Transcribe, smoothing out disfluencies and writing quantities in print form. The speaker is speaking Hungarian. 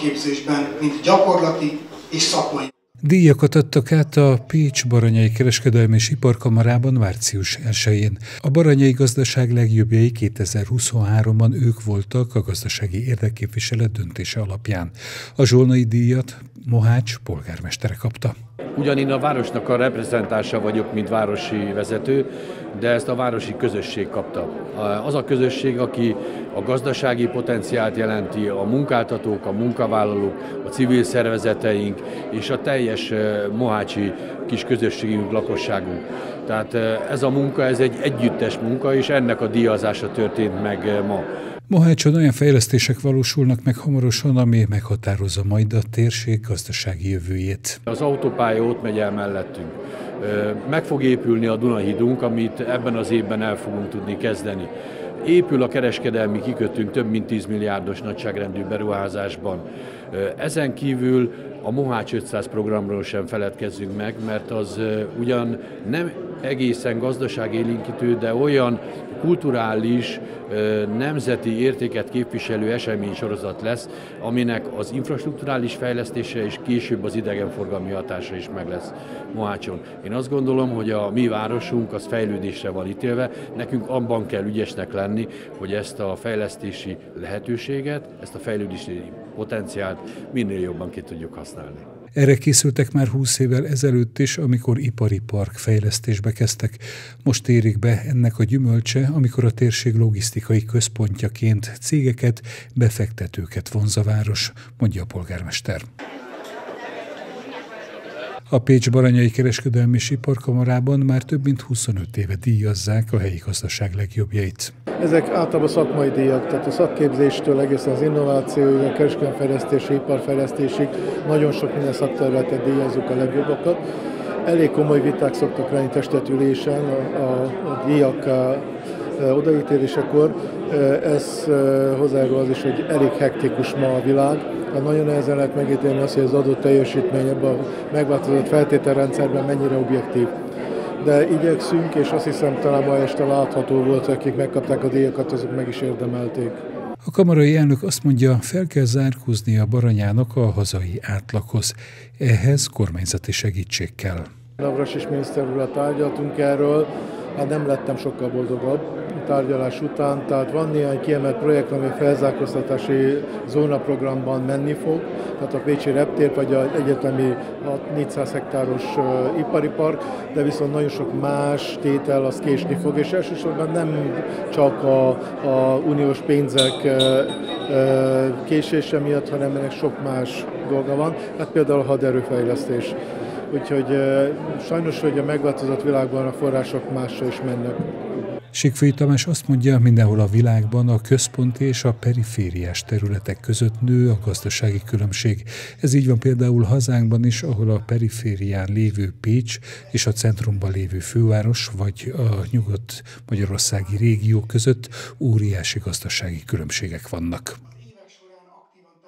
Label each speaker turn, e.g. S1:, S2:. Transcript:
S1: képzésben, mint gyakorlati és szakmai.
S2: Díjakat adtak át a Pécs-Baranyai Kereskedelmi és Iparkamarában március 1-én. A baranyai gazdaság legjobbjai 2023-ban ők voltak a gazdasági érdekképviselet döntése alapján. A Zsolnai díjat Mohács polgármestere kapta.
S3: Ugyan én a városnak a reprezentása vagyok, mint városi vezető, de ezt a városi közösség kapta. Az a közösség, aki a gazdasági potenciált jelenti, a munkáltatók, a munkavállalók, a civil szervezeteink és a teljes mohácsi kis közösségünk, lakosságunk. Tehát ez a munka, ez egy együttes munka, és ennek a díjazása történt meg ma.
S2: Mohácson olyan fejlesztések valósulnak meg hamarosan, ami meghatározza majd a térség gazdasági jövőjét.
S3: Az autópálya ott megy el mellettünk. Meg fog épülni a Dunahídunk, amit ebben az évben el fogunk tudni kezdeni. Épül a kereskedelmi kikötőnk több mint 10 milliárdos nagyságrendű beruházásban. Ezen kívül a Mohács 500 programról sem feledkezzünk meg, mert az ugyan nem egészen gazdaságélénkítő, de olyan kulturális, nemzeti értéket képviselő eseménysorozat lesz, aminek az infrastrukturális fejlesztése és később az idegenforgalmi hatása is meg lesz Mohácson. Én azt gondolom, hogy a mi városunk az fejlődésre van ítélve, nekünk abban kell ügyesnek lenni, hogy ezt a fejlesztési lehetőséget, ezt a fejlődési potenciált minél jobban ki tudjuk használni.
S2: Erre készültek már 20 évvel ezelőtt is, amikor ipari park fejlesztésbe kezdtek. Most érik be ennek a gyümölcse, amikor a térség logisztikai központjaként cégeket, befektetőket vonz a város, mondja a polgármester. A Pécs-Baranyai Kereskedelmi és Iparkamarában már több mint 25 éve díjazzák a helyi gazdaság legjobbjait.
S4: Ezek általában szakmai díjak, tehát a szakképzéstől egészen az innovációig, a kereskedelemfejlesztési, iparfejlesztésig nagyon sok minden szakterületet díjazzuk a legjobbakat. Elég komoly viták szoktak lenni testületülésen a díjak odaítélésekor. Ez hozzájárul az is, hogy elég hektikus ma a világ. Tehát nagyon nehezen lehet megítélni azt, hogy az adott teljesítmény ebben a megváltozott feltételrendszerben mennyire objektív. De igyekszünk, és azt hiszem talán ma este látható volt, akik megkapták a díjakat, azok meg is érdemelték.
S2: A kamarai elnök azt mondja, fel kell zárkózni a Baranyának a hazai átlaghoz. Ehhez kormányzati segítség kell.
S4: Navracsics miniszter úrral tárgyaltunk erről, hát nem lettem sokkal boldogabb tárgyalás után, tehát van néhány kiemelt projekt, ami a felzárkóztatási zónaprogramban menni fog, tehát a Pécsi reptér vagy az egyetemi 400 hektáros ipari park, de viszont nagyon sok más tétel az késni fog, és elsősorban nem csak a uniós pénzek késése miatt, hanem ennek sok más dolga van, hát például a haderőfejlesztés. Úgyhogy sajnos, hogy a megváltozott világban a források másra is mennek.
S2: Sikfői Tamás azt mondja, mindenhol a világban a központi és a perifériás területek között nő a gazdasági különbség. Ez így van például hazánkban is, ahol a periférián lévő Pécs és a centrumban lévő főváros vagy a nyugat-magyarországi régió között óriási gazdasági különbségek vannak.